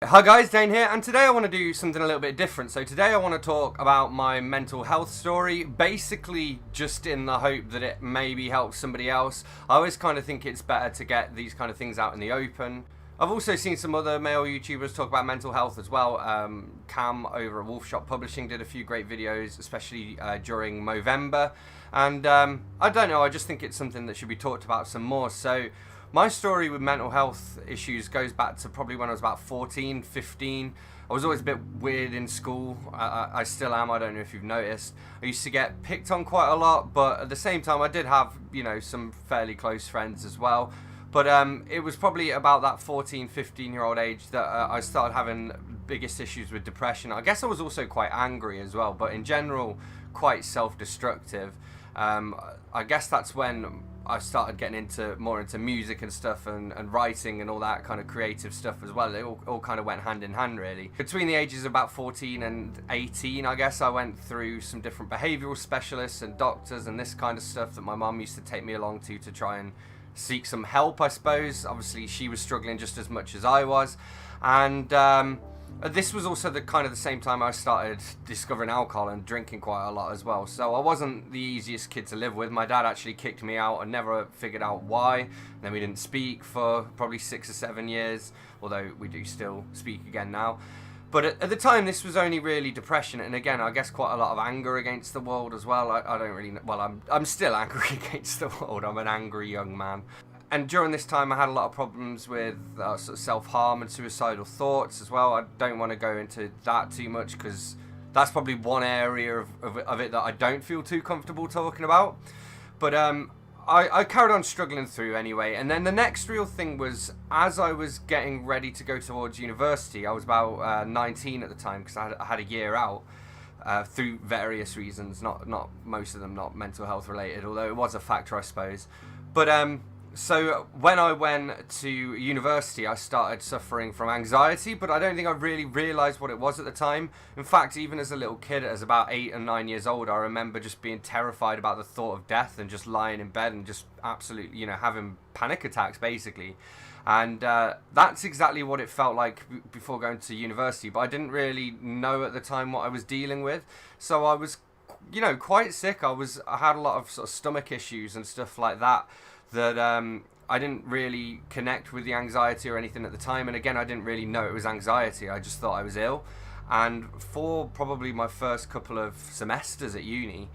Hi guys, Dane here, and today I want to do something a little bit different. So today I want to talk about my mental health story, basically just in the hope that it maybe helps somebody else. I always kind of think it's better to get these kind of things out in the open. I've also seen some other male YouTubers talk about mental health as well. Cam over at Wolf Shop Publishing did a few great videos, especially during Movember. And I don't know, I just think it's something that should be talked about some more. So my story with mental health issues goes back to probably when I was about 14, 15. I was always a bit weird in school. I still am, I don't know if you've noticed. I used to get picked on quite a lot, but at the same time I did have, some fairly close friends as well. But it was probably about that 14, 15-year-old age that I started having biggest issues with depression. I guess I was also quite angry as well, but in general, quite self-destructive. I guess that's when I started getting more into music and stuff and writing and all that kind of creative stuff as well. It all kind of went hand in hand, really. Between the ages of about 14 and 18, I guess, I went through some different behavioural specialists and doctors and this kind of stuff that my mum used to take me along to try and seek some help, I suppose. Obviously, she was struggling just as much as I was. And this was also the same time I started discovering alcohol and drinking quite a lot as well. So I wasn't the easiest kid to live with. My dad actually kicked me out and never figured out why. And then we didn't speak for probably 6 or 7 years, although we do still speak again now. But at the time, this was only really depression, and again, I guess quite a lot of anger against the world as well. I don't really know. Well, I'm still angry against the world. I'm an angry young man. And during this time, I had a lot of problems with sort of self-harm and suicidal thoughts as well. I don't want to go into that too much because that's probably one area of it that I don't feel too comfortable talking about. But I carried on struggling through anyway. And then the next real thing was, as I was getting ready to go towards university, I was about 19 at the time because I had a year out. Through various reasons, not most of them not mental health related, although it was a factor, I suppose. But so when I went to university, I started suffering from anxiety, but I don't think I really realised what it was at the time. In fact, even as a little kid, as about 8 and 9 years old, I remember just being terrified about the thought of death and just lying in bed and just absolutely, having panic attacks, basically. And that's exactly what it felt like before going to university, but I didn't really know at the time what I was dealing with. So I was, quite sick. I had a lot of sort of stomach issues and stuff like that I didn't really connect with the anxiety or anything at the time. And again, I didn't really know it was anxiety. I just thought I was ill. And for probably my first couple of semesters at uni,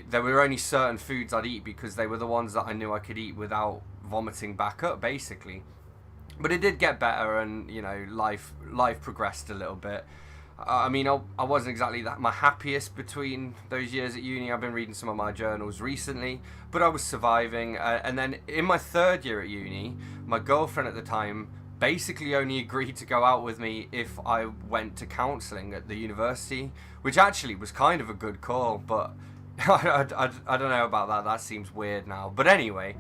there were only certain foods I'd eat because they were the ones that I knew I could eat without vomiting back up, basically. But it did get better, and life progressed a little bit. I wasn't exactly my happiest between those years at uni. I've been reading some of my journals recently, but I was surviving. And then in my third year at uni, my girlfriend at the time basically only agreed to go out with me if I went to counselling at the university, which actually was kind of a good call, but I don't know about that. That seems weird now. But anyway,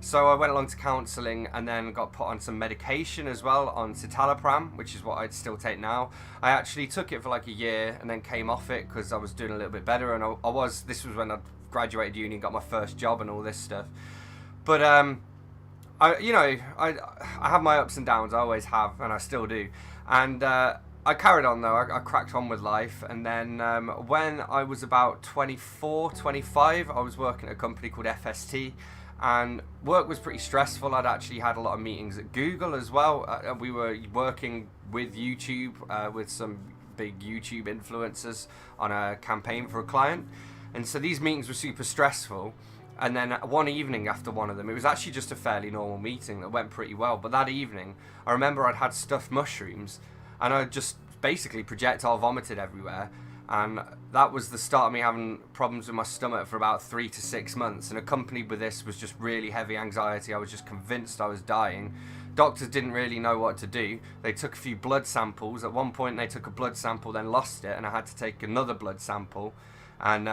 so I went along to counselling and then got put on some medication as well, on citalopram, which is what I'd still take now. I actually took it for like a year and then came off it because I was doing a little bit better, and this was when I graduated uni and got my first job and all this stuff. But I have my ups and downs. I always have, and I still do. And I carried on though. I cracked on with life, and then when I was about 24, 25, I was working at a company called FST. And work was pretty stressful. I'd actually had a lot of meetings at Google as well. We were working with YouTube, with some big YouTube influencers on a campaign for a client. And so these meetings were super stressful. And then one evening after one of them, it was actually just a fairly normal meeting that went pretty well. But that evening, I remember I'd had stuffed mushrooms and I just basically projectile vomited everywhere. And that was the start of me having problems with my stomach for about 3 to 6 months. And accompanied with this was just really heavy anxiety. I was just convinced I was dying. Doctors didn't really know what to do. They took a few blood samples. At one point they took a blood sample, then lost it, and I had to take another blood sample. And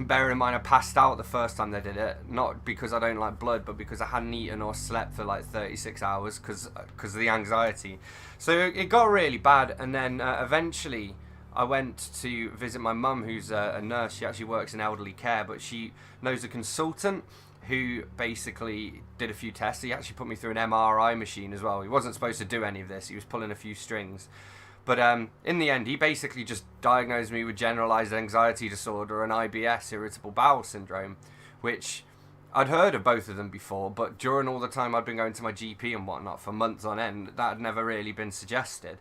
bear in mind, I passed out the first time they did it, not because I don't like blood, but because I hadn't eaten or slept for like 36 hours because of the anxiety. So it got really bad. And then eventually I went to visit my mum, who's a nurse. She actually works in elderly care, but she knows a consultant, who basically did a few tests. He actually put me through an MRI machine as well. He wasn't supposed to do any of this. He was pulling a few strings. But in the end, he basically just diagnosed me with generalized anxiety disorder and IBS, irritable bowel syndrome, which I'd heard of both of them before, but during all the time I'd been going to my GP and whatnot for months on end, that had never really been suggested.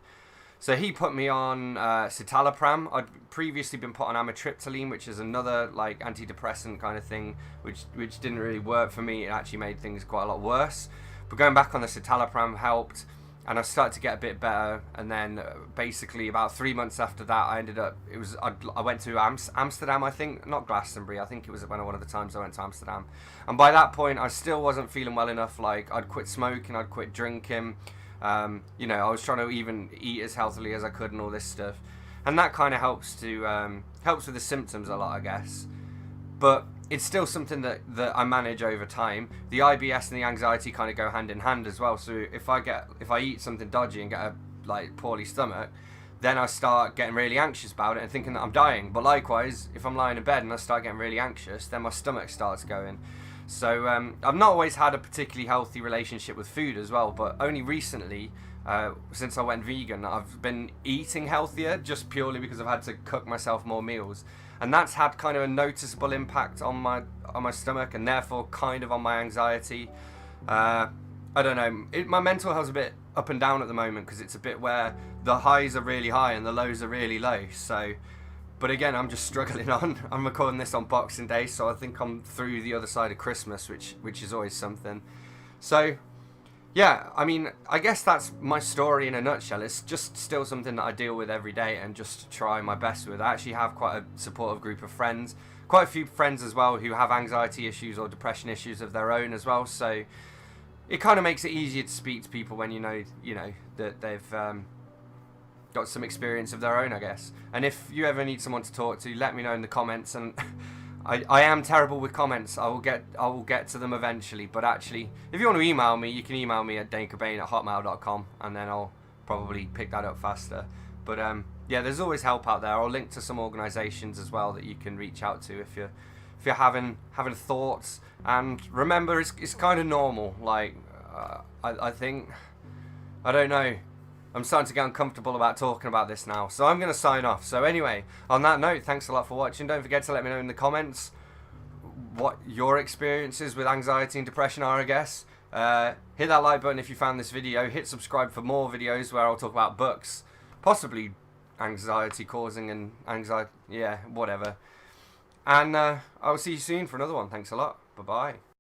So he put me on citalopram. I'd previously been put on amitriptyline, which is another like antidepressant kind of thing, which didn't really work for me. It actually made things quite a lot worse. But going back on the citalopram helped, and I started to get a bit better. And then basically about 3 months after that, I went to Amsterdam, I think, not Glastonbury. I think it was one of the times I went to Amsterdam. And by that point, I still wasn't feeling well enough. Like, I'd quit smoking, I'd quit drinking. You know, I was trying to even eat as healthily as I could and all this stuff, and that kind of helps with the symptoms a lot, I guess. But it's still something that I manage over time. The IBS and the anxiety kind of go hand in hand as well. So if I eat something dodgy and get a like poorly stomach, then I start getting really anxious about it and thinking that I'm dying. But likewise, if I'm lying in bed and I start getting really anxious, then my stomach starts going. So I've not always had a particularly healthy relationship with food as well, but only recently, since I went vegan, I've been eating healthier just purely because I've had to cook myself more meals. And that's had kind of a noticeable impact on my stomach and therefore kind of on my anxiety. I don't know, my mental health's a bit up and down at the moment because it's a bit where the highs are really high and the lows are really low. So, but again, I'm just struggling on. I'm recording this on Boxing Day, so I think I'm through the other side of Christmas, which is always something. So, yeah, I mean, I guess that's my story in a nutshell. It's just still something that I deal with every day and just try my best with. I actually have quite a supportive group of friends, quite a few friends as well who have anxiety issues or depression issues of their own as well. So it kind of makes it easier to speak to people when you know that they've got some experience of their own, I guess. And if you ever need someone to talk to, let me know in the comments. And I am terrible with comments. I will get to them eventually. But actually, if you want to email me, you can email me at danecobain@hotmail.com, and then I'll probably pick that up faster. But yeah, there's always help out there. I'll link to some organisations as well that you can reach out to if you're having thoughts. And remember, it's kind of normal. Like I think, I don't know. I'm starting to get uncomfortable about talking about this now, so I'm going to sign off. So anyway, on that note, thanks a lot for watching. Don't forget to let me know in the comments what your experiences with anxiety and depression are, I guess. Hit that like button if you found this video. Hit subscribe for more videos where I'll talk about books, possibly anxiety causing and anxiety, yeah, whatever. And I'll see you soon for another one. Thanks a lot. Bye-bye.